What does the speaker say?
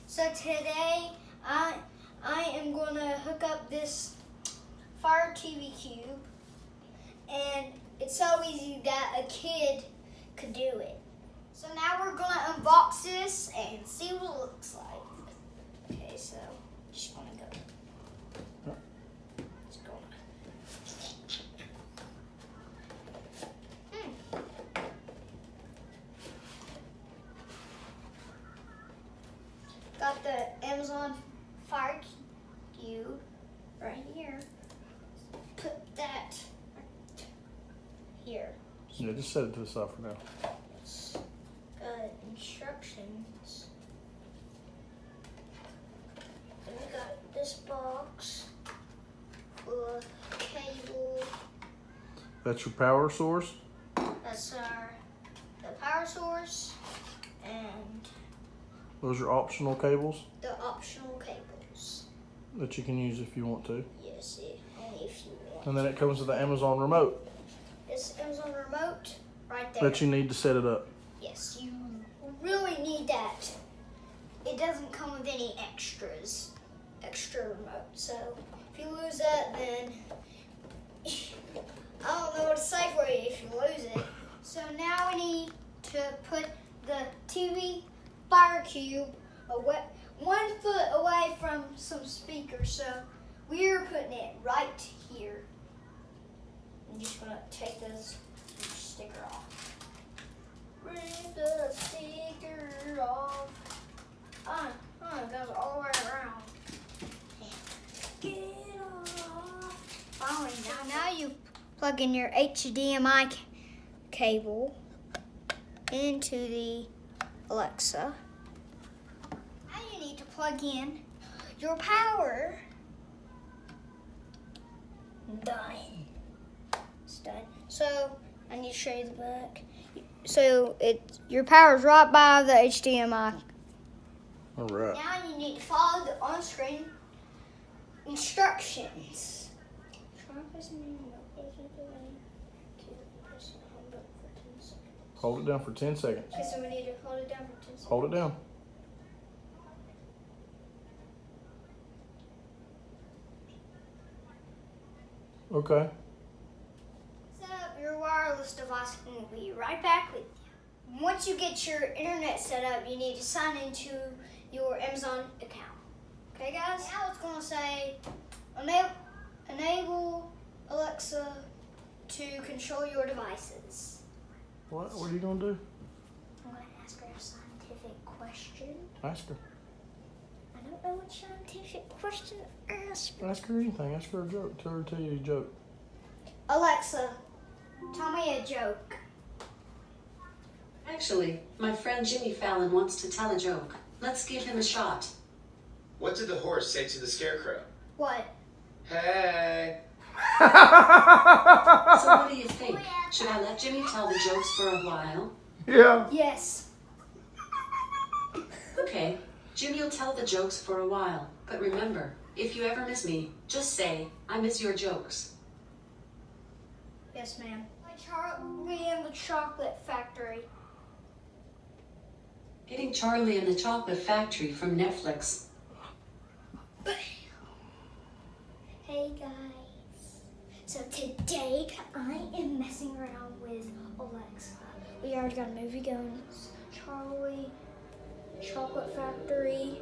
So today I am gonna hook up this Fire TV Cube, and it's so easy that a kid could do it. So now we're gonna unbox this and see what it looks like. Okay, so just gonna go. Just go. Got the Amazon Fire Cube right here. Put that here. Yeah, just set it to the side for now. Instructions. And we got this box full of cable. That's your power source. That's the power source and Those are optional cables the optional cables. that you can use if you want to. Yes, only if you want. And then it comes with the Amazon remote This Amazon remote right there. that you need to set it up. Yes, you really need that. It doesn't come with any extra remote. So if you lose that, then I don't know what to say for you if you lose it. So now we need to put the TV Fire Cube away, 1 foot away from some speakers. So we're putting it right here. I'm just gonna take this sticker off. Rip the sticker off. It goes all the way around. Get off. Finally, now you plug in your HDMI cable into the Alexa. Now you need to plug in your power. Done. It's done. So I need to show you the back. So your power's right by the HDMI. All right. Now you need to follow the on-screen instructions. Hold it down for 10 seconds. Okay, so we need to hold it down for 10 seconds. Hold it down. Okay. Set up your wireless device and we'll be right back with you. Once you get your internet set up, you need to sign into your Amazon account. Okay, guys? Now it's going to say enable Alexa to control your devices. What are you going to do? I'm going to ask her a scientific question. Ask her. I don't know what scientific question to ask. Ask her anything. Ask her a joke. Tell her to tell you a joke. Alexa, tell me a joke. Actually, my friend Jimmy Fallon wants to tell a joke. Let's give him a shot. What did the horse say to the scarecrow? What? Hey! So what do you think? Should I let Jimmy tell the jokes for a while? Yeah. Yes. Okay, Jimmy will tell the jokes for a while. But remember, if you ever miss me, just say, I miss your jokes. Yes, ma'am. Like Charlie and the Chocolate Factory. Hitting Charlie and the Chocolate Factory from Netflix. Hey guys. So today I am messing around with Alexa. We already got a movie going. It's Charlie, Chocolate Factory.